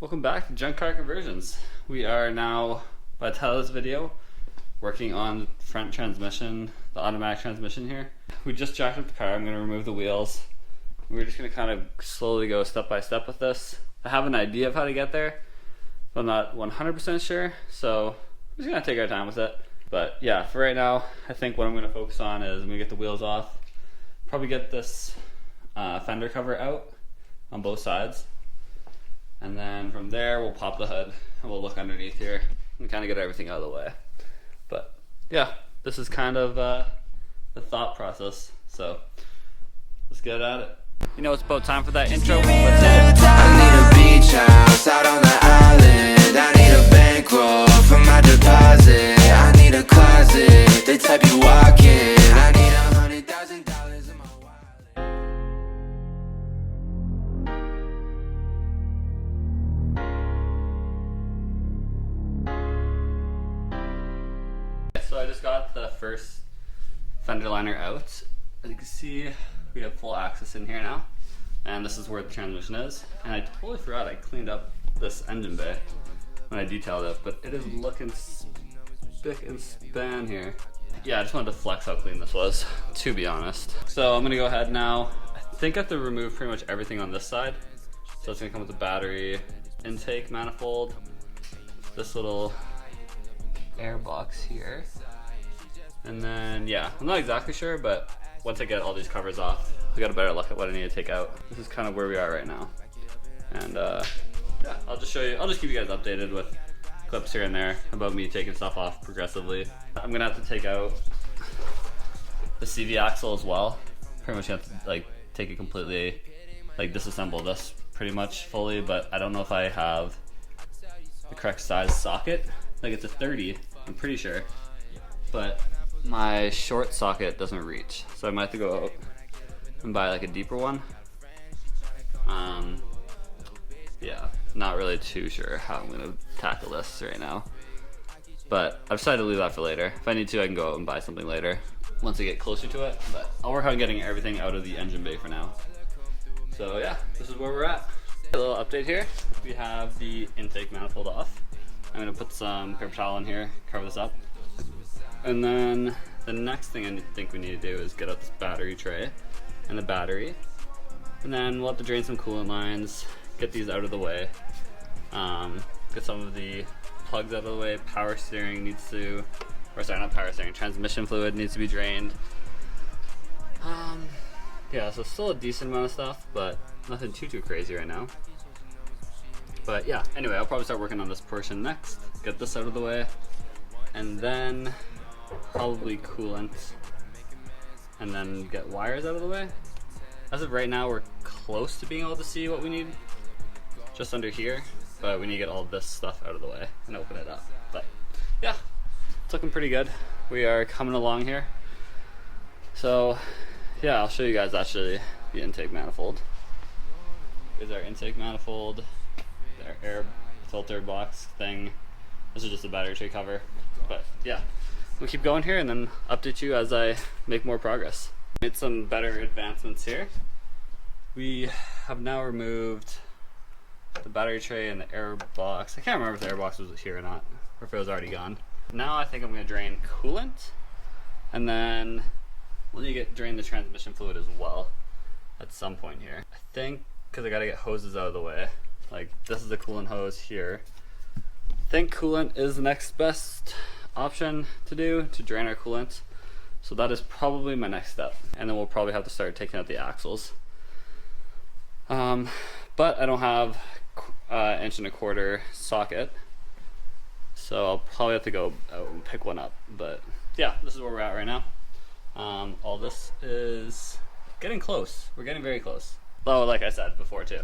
Welcome back to Junk Car Conversions. We are now, by the title of this video, working on front transmission, the automatic transmission here. We just jacked up the car. I'm going to remove the wheels. We're just going to kind of slowly go step by step with this. I have an idea of how to get there, but I'm not 100% sure, so we're just going to take our time with it. But yeah, for right now, I think what I'm going to focus on is I'm going to get the wheels off, probably get this fender cover out on both sides. And then from there, we'll pop the hood and we'll look underneath here and kind of get everything out of the way. But yeah, this is kind of the thought process. So let's get at it. You know, it's about time for that intro. Let's hit it. I need a beach house out on the island. I need a bankroll for my deposit. I need a closet, the type you walk in. I need $100,000 in my wallet. So I just got the first fender liner out. As you can see, we have full access in here now. And this is where the transmission is. And I totally forgot I cleaned up this engine bay when I detailed it, but it is looking spick and span here. Yeah, I just wanted to flex how clean this was, to be honest. So I'm gonna go ahead now. I think I have to remove pretty much everything on this side. So it's gonna come with the battery intake manifold, this little air box here. And then, yeah, I'm not exactly sure, but once I get all these covers off, I got a better look at what I need to take out. This is kind of where we are right now. And yeah, I'll just show you, I'll just keep you guys updated with clips here and there about me taking stuff off progressively. I'm gonna have to take out the CV axle as well. Pretty much have to like take it completely, like disassemble this pretty much fully, but I don't know if I have the correct size socket. Like it's a 30, I'm pretty sure, but my short socket doesn't reach, so I might have to go out and buy like a deeper one. Yeah, not really too sure how I'm gonna tackle this right now, but I've decided to leave that for later. If I need to, I can go out and buy something later once I get closer to it, but I'll work on getting everything out of the engine bay for now. So yeah, this is where we're at. A little update here. We have the intake manifold off. I'm gonna put some paper towel in here, cover this up. And then the next thing I think we need to do is get out this battery tray and the battery. And then we'll have to drain some coolant lines, get these out of the way. Get some of the plugs out of the way. Power steering needs to, or sorry, not power steering, transmission fluid needs to be drained. Yeah, so still a decent amount of stuff, but nothing too crazy right now. But yeah, anyway, I'll probably start working on this portion next, get this out of the way, and then probably coolant, and then get wires out of the way. As of right now, we're close to being able to see what we need just under here, but we need to get all this stuff out of the way and open it up. But yeah, it's looking pretty good. We are coming along here. So yeah, I'll show you guys actually the intake manifold. Here's our intake manifold, our air filter box thing. This is just a battery tray cover. But yeah, we'll keep going here and then update you as I make more progress. Made some better advancements here. We have now removed the battery tray and the air box. I can't remember if the air box was here or not, or if it was already gone. Now I think I'm gonna drain coolant, and then we'll need to drain the transmission fluid as well at some point here. I think, because I gotta get hoses out of the way. Like this is the coolant hose here. I think coolant is the next best option to do to drain our coolant. So that is probably my next step. And then we'll probably have to start taking out the axles. But I don't have 1.25 inch socket. So I'll probably have to go out and pick one up. But yeah, this is where we're at right now. All this is getting close. We're getting very close. Though, like I said before too,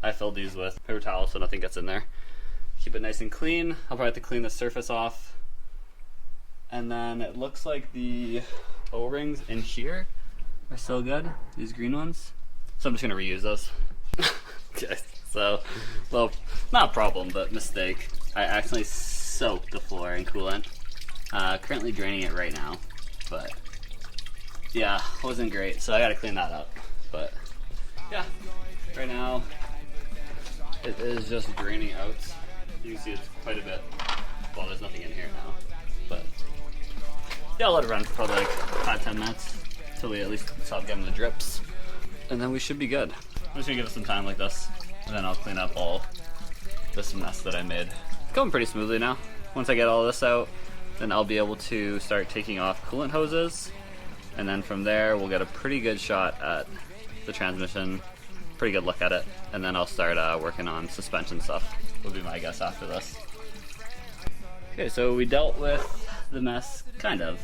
I filled these with paper towel so nothing gets in there. Keep it nice and clean. I'll probably have to clean the surface off. And then it looks like the O-rings in here are still good, these green ones. So I'm just gonna reuse those. Okay, so, well, not a problem, but mistake. I accidentally soaked the floor in coolant. Currently draining it right now, but yeah, wasn't great, so I gotta clean that up. But yeah, right now it is just draining out. You can see it's quite a bit. Well, there's nothing in here now, but yeah, I'll let it run for probably like 5-10 minutes until we at least stop getting the drips, and then we should be good. I'm just gonna give it some time like this, and then I'll clean up all this mess that I made. It's going pretty smoothly now. Once I get all this out, then I'll be able to start taking off coolant hoses, and then from there we'll get a pretty good shot at the transmission, pretty good look at it, and then I'll start working on suspension stuff, will be my guess after this. Okay, so we dealt with the mess, kind of.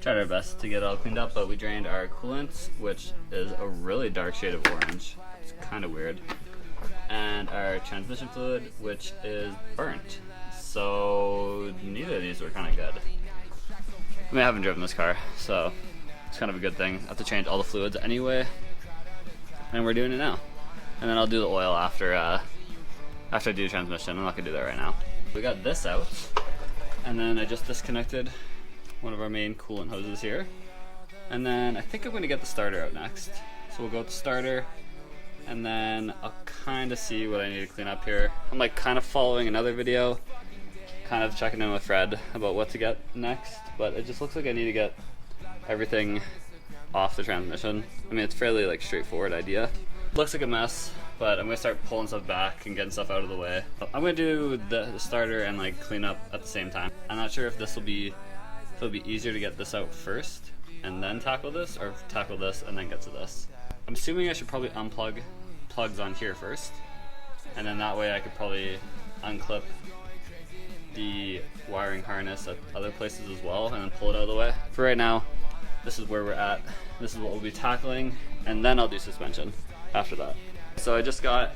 Tried our best to get it all cleaned up, but we drained our coolant, which is a really dark shade of orange. It's kind of weird. And our transmission fluid, which is burnt. So neither of these were kind of good. I mean, I haven't driven this car, so it's kind of a good thing. I have to change all the fluids anyway, and we're doing it now. And then I'll do the oil after I do the transmission. I'm not gonna do that right now. We got this out, and then I just disconnected one of our main coolant hoses here. And then I think I'm gonna get the starter out next. So we'll go with the starter, and then I'll kind of see what I need to clean up here. I'm like kind of following another video, kind of checking in with Fred about what to get next, but it just looks like I need to get everything off the transmission. I mean, it's fairly like straightforward idea. Looks like a mess, but I'm gonna start pulling stuff back and getting stuff out of the way. I'm gonna do the starter and like clean up at the same time. I'm not sure if it'll be easier to get this out first and then tackle this, or tackle this and then get to this. I'm assuming I should probably unplug plugs on here first, and then that way I could probably unclip the wiring harness at other places as well and then pull it out of the way. For right now, this is where we're at. This is what we'll be tackling, and then I'll do suspension after that. So I just got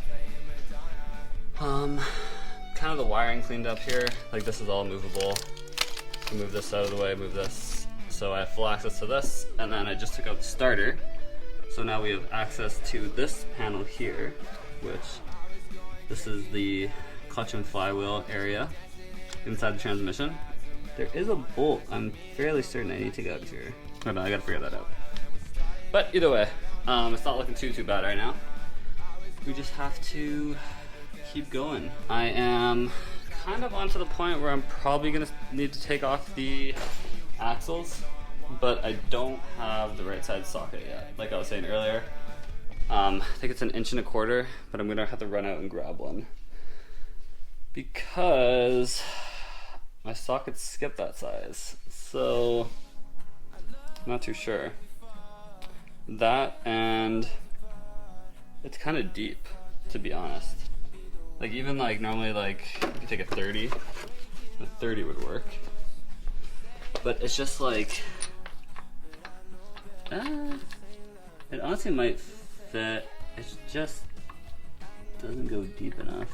kind of the wiring cleaned up here. Like, this is all movable. Move this out of the way, move this. So I have full access to this, and then I just took out the starter. So now we have access to this panel here, which this is the clutch and flywheel area inside the transmission. There is a bolt I'm fairly certain I need to get out of here. Oh no, I gotta figure that out. But either way, it's not looking too bad right now. We just have to keep going. I am kind of on to the point where I'm probably gonna need to take off the axles, but I don't have the right side socket yet. Like I was saying earlier, I think it's 1.25 inches, but I'm gonna have to run out and grab one because my sockets skip that size. So I'm not too sure. That, and it's kind of deep, to be honest. Like, even like normally, like if you take a 30 would work, but it's just like it honestly might fit. It just doesn't go deep enough.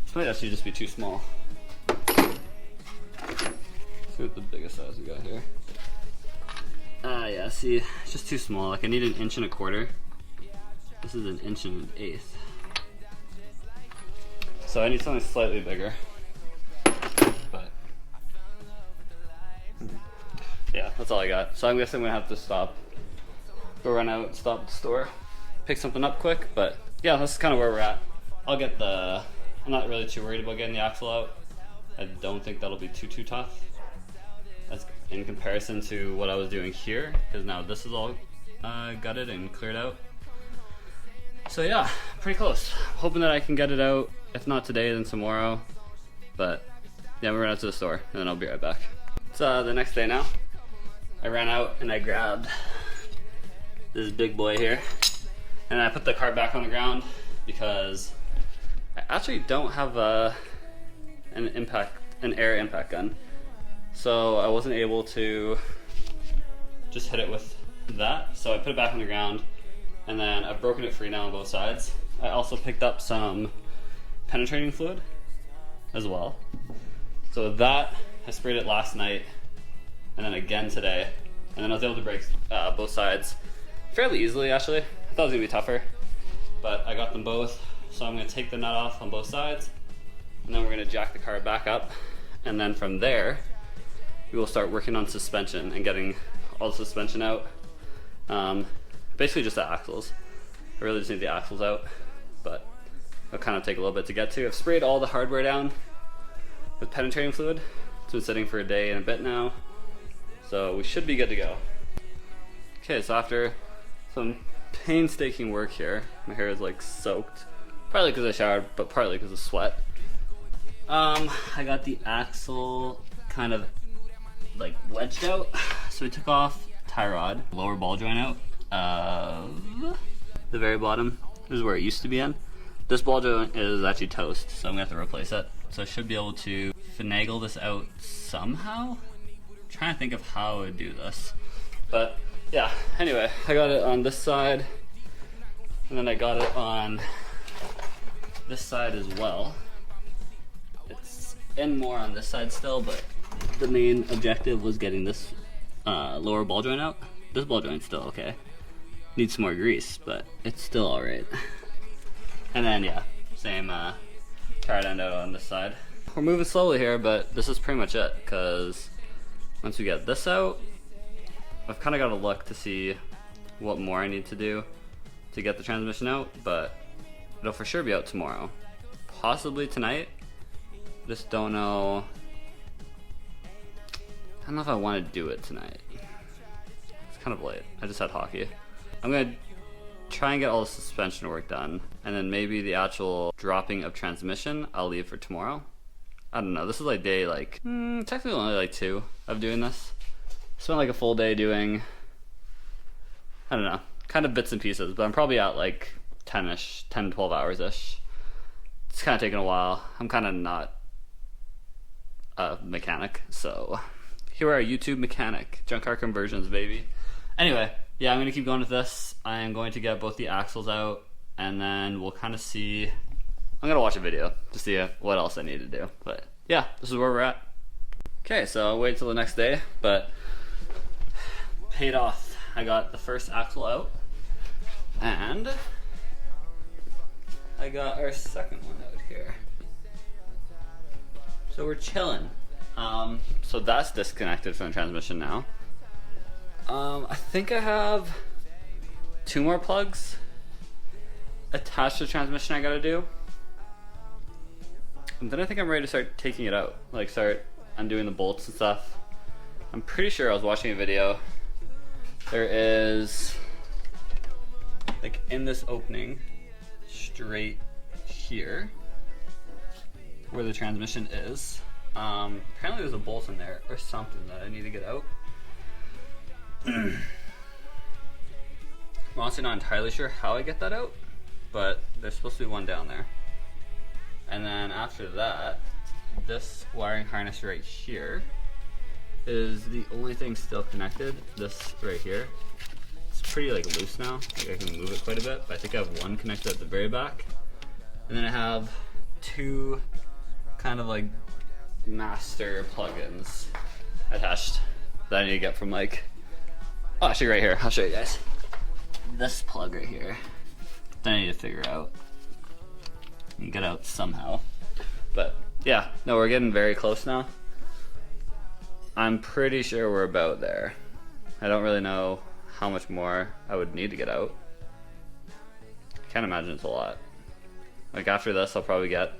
This might actually just be too small. Let's see what the biggest size we got here. Yeah, see, it's just too small. Like, I need 1.25 inches. This is 1 1/8. So I need something slightly bigger. But yeah, that's all I got. So I'm guessing I'm gonna have to go run out, stop at the store, pick something up quick. But yeah, that's kind of where we're at. I'll get I'm not really too worried about getting the axle out. I don't think that'll be too tough. That's in comparison to what I was doing here, because now this is all gutted and cleared out. So yeah, pretty close. Hoping that I can get it out. If not today, then tomorrow. But yeah, we ran out to the store, and then I'll be right back. It's the next day now. I ran out and I grabbed this big boy here, and I put the car back on the ground because I actually don't have an air impact gun. So I wasn't able to just hit it with that. So I put it back on the ground, and then I've broken it free now on both sides. I also picked up some penetrating fluid as well. So that, I sprayed it last night, and then again today, and then I was able to break both sides fairly easily actually. I thought it was gonna be tougher, but I got them both. So I'm gonna take the nut off on both sides, and then we're gonna jack the car back up, and then from there, we will start working on suspension and getting all the suspension out. Basically just the axles. I really just need the axles out, but it'll kind of take a little bit to get to. I've sprayed all the hardware down with penetrating fluid. It's been sitting for a day and a bit now, so we should be good to go. Okay, so after some painstaking work here, my hair is like soaked, partly because I showered, but partly because of sweat. I got the axle kind of like wedged out, so we took off tie rod, lower ball joint out of the very bottom. This is where it used to be in. This ball joint is actually toast, so I'm gonna have to replace it. So I should be able to finagle this out somehow. I'm trying to think of how I would do this, but yeah. Anyway, I got it on this side, and then I got it on this side as well. It's in more on this side still, but the main objective was getting this lower ball joint out. This ball joint's still okay. Needs some more grease, but it's still alright. And then yeah, same tire end out on this side. We're moving slowly here, but this is pretty much it, because once we get this out, I've kind of got to look to see what more I need to do to get the transmission out, but it'll for sure be out tomorrow. Possibly tonight. Just don't know. I don't know if I want to do it tonight. It's kind of late. I just had hockey. I'm going to try and get all the suspension work done, and then maybe the actual dropping of transmission I'll leave for tomorrow. I don't know. This is like day technically only like 2 of doing this. Spent like a full day doing, I don't know, kind of bits and pieces, but I'm probably at like 10 to 12 hours ish. It's kind of taking a while. I'm kind of not a mechanic, so here we are, YouTube mechanic, junk car conversions, baby. Anyway, yeah, I'm gonna keep going with this. I am going to get both the axles out, and then we'll kind of see. I'm gonna watch a video to see what else I need to do. But yeah, this is where we're at. Okay, so I'll wait till the next day, but paid off. I got the first axle out, and I got our second one out here. So we're chilling. So that's disconnected from the transmission now. I think I have 2 more plugs attached to the transmission I gotta do. And then I think I'm ready to start taking it out. Like start undoing the bolts and stuff. I'm pretty sure I was watching a video. There is, like in this opening, straight here, where the transmission is. Apparently there's a bolt in there or something that I need to get out. I'm honestly not entirely sure how I get that out, but there's supposed to be one down there. And then after that, this wiring harness right here is the only thing still connected. This right here, it's pretty like loose now. Like I can move it quite a bit, but I think I have one connected at the very back. And then I have 2 kind of like master plugins attached that I need to get from like, oh, actually right here, I'll show you guys. This plug right here, that I need to figure out and get out somehow. But yeah, no, we're getting very close now. I'm pretty sure we're about there. I don't really know how much more I would need to get out. I can't imagine it's a lot. Like after this, I'll probably get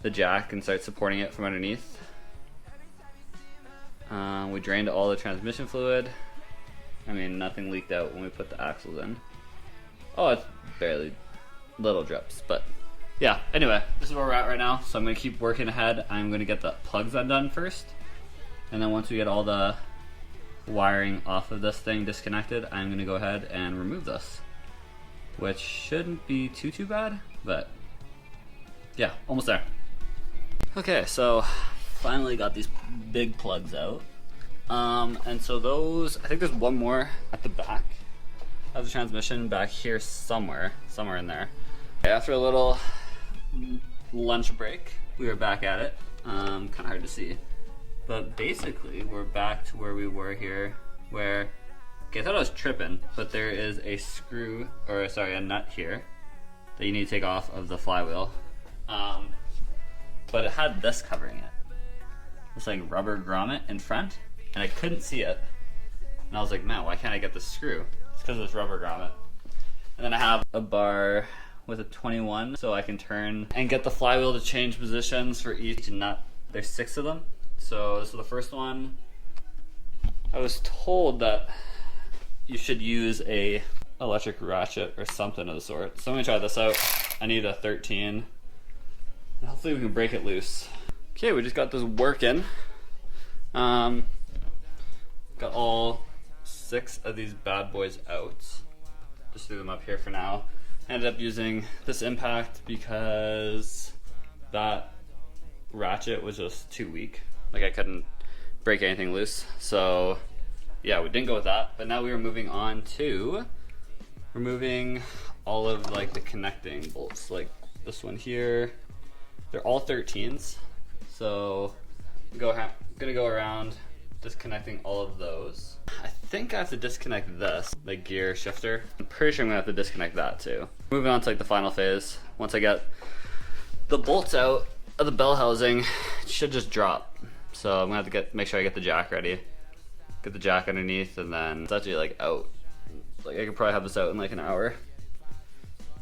the jack and start supporting it from underneath. We drained all the transmission fluid. I mean, nothing leaked out when we put the axles in. Oh, it's barely little drips, but yeah. Anyway, this is where we're at right now. So I'm gonna keep working ahead. I'm gonna get the plugs undone first, and then once we get all the wiring off of this thing disconnected, I'm gonna go ahead and remove this, which shouldn't be too bad, but yeah, almost there. Okay, so finally got these big plugs out. And so those, I think there's one more at the back of the transmission back here somewhere in there. Okay, after a little lunch break, we were back at it. Kind of hard to see, but basically we're back to where we were here, where, okay, I thought I was tripping, but there is a screw, or sorry, a nut here that you need to take off of the flywheel. But it had this covering it. This like rubber grommet in front, and I couldn't see it. And I was like, man, why can't I get this screw? It's because of this rubber grommet. And then I have a bar with a 21 so I can turn and get the flywheel to change positions for each nut. There's 6 of them. So this is the first one. I was told that you should use a electric ratchet or something of the sort. So I'm gonna try this out. I need a 13. And hopefully we can break it loose. Okay, we just got this working. Got all 6 of these bad boys out. Just threw them up here for now. Ended up using this impact because that ratchet was just too weak. Like I couldn't break anything loose. So yeah, we didn't go with that. But now we are moving on to removing all of like the connecting bolts. Like this one here. They're all 13s. So I'm gonna go around disconnecting all of those. I think I have to disconnect this, the gear shifter. I'm pretty sure I'm gonna have to disconnect that too. Moving on to like the final phase. Once I get the bolts out of the bell housing, it should just drop. So I'm gonna have to make sure I get the jack ready. Get the jack underneath, and then it's actually like out. Like I could probably have this out in like an hour.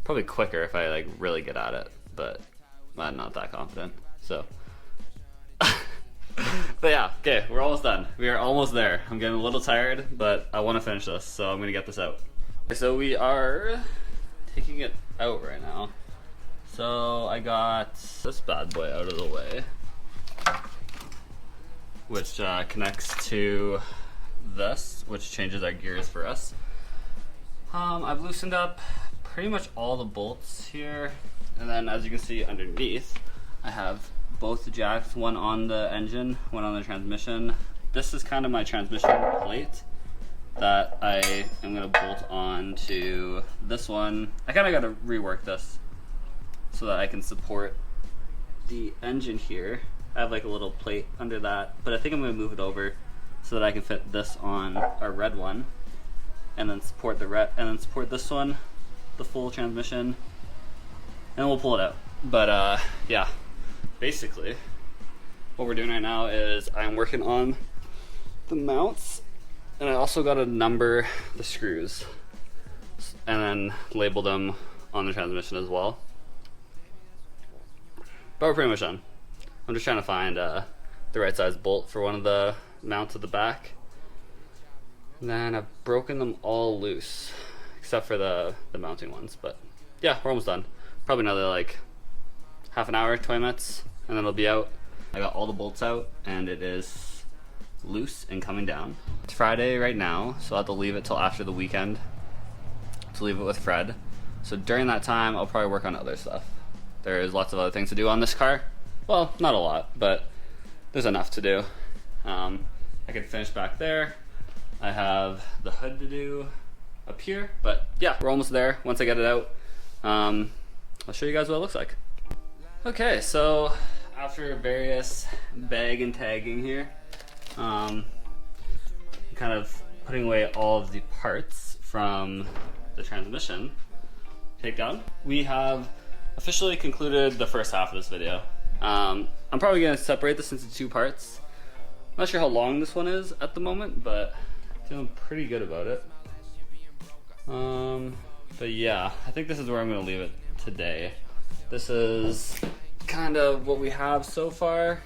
Probably quicker if I like really get at it, but I'm not that confident. So but yeah, okay, we're almost done. We are almost there. I'm getting a little tired, but I want to finish this, so I'm gonna get this out. So we are taking it out right now. So I got this bad boy out of the way, which connects to this, which changes our gears for us. I've loosened up pretty much all the bolts here, and then as you can see underneath, I have both the jacks, one on the engine, one on the transmission. This is kind of my transmission plate that I am gonna bolt on to this one. I kind of gotta rework this so that I can support the engine here. I have like a little plate under that, but I think I'm gonna move it over so that I can fit this on our red one, and then support support this one, the full transmission, and we'll pull it out. But yeah. Basically, what we're doing right now is I'm working on the mounts, and I also got to number the screws and then label them on the transmission as well. But we're pretty much done. I'm just trying to find the right size bolt for one of the mounts at the back. And then I've broken them all loose, except for the mounting ones. But yeah, we're almost done. Probably another like half an hour, 20 minutes. And then it'll be out. I got all the bolts out and it is loose and coming down. It's Friday right now, so I'll have to leave it till after the weekend to leave it with Fred. So during that time, I'll probably work on other stuff. There's lots of other things to do on this car. Well, not a lot, but there's enough to do. I can finish back there. I have the hood to do up here, but yeah, we're almost there. Once I get it out, I'll show you guys what it looks like. Okay, so after various bag and tagging here, kind of putting away all of the parts from the transmission takedown, we have officially concluded the first half of this video. I'm probably going to separate this into 2 parts. I'm not sure how long this one is at the moment, but feeling pretty good about it. But yeah, I think this is where I'm going to leave it today. This is kind of what we have so far.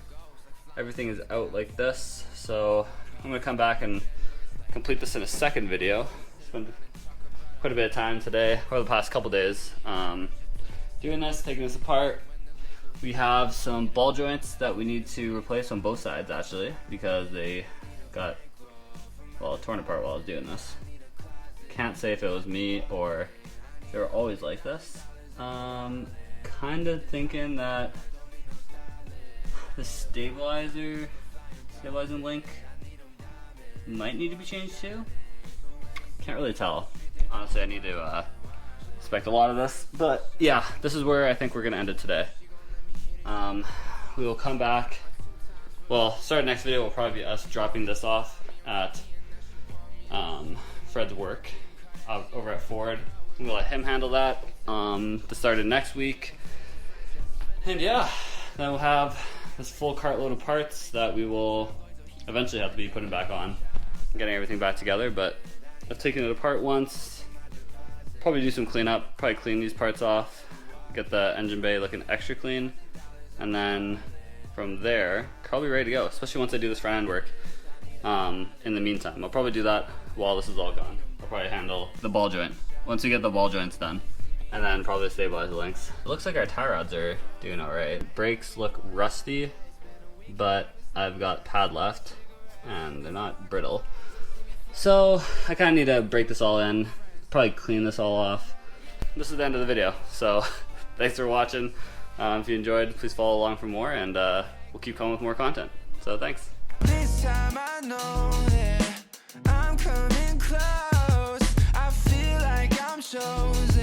Everything is out like this, so I'm going to come back and complete this in a second video. Spent quite a bit of time today, or the past couple days, doing this, taking this apart. We have some ball joints that we need to replace on both sides actually, because they got, well, torn apart while I was doing this. Can't say if it was me or they were always like this. Kind of thinking that the stabilizing link might need to be changed too. Can't really tell. Honestly, I need to inspect a lot of this. But yeah, this is where I think we're gonna end it today. We will come back. Well, start next video will probably be us dropping this off at Fred's work over at Ford. We'll let him handle that the start of next week. And yeah, then we'll have this full cartload of parts that we will eventually have to be putting back on, getting everything back together. But I've taken it apart once, probably do some cleanup, probably clean these parts off, get the engine bay looking extra clean, and then from there, probably ready to go, especially once I do this front end work. In the meantime, I'll probably do that while this is all gone. I'll probably handle the ball joint once we get the ball joints done, and then probably stabilize the links. It looks like our tie rods are doing alright. Brakes look rusty, but I've got pad left and they're not brittle. So I kind of need to break this all in, probably clean this all off. This is the end of the video, so thanks for watching. If you enjoyed, please follow along for more, and we'll keep coming with more content. So thanks. This time I know that I'm coming close. I feel like I'm chosen.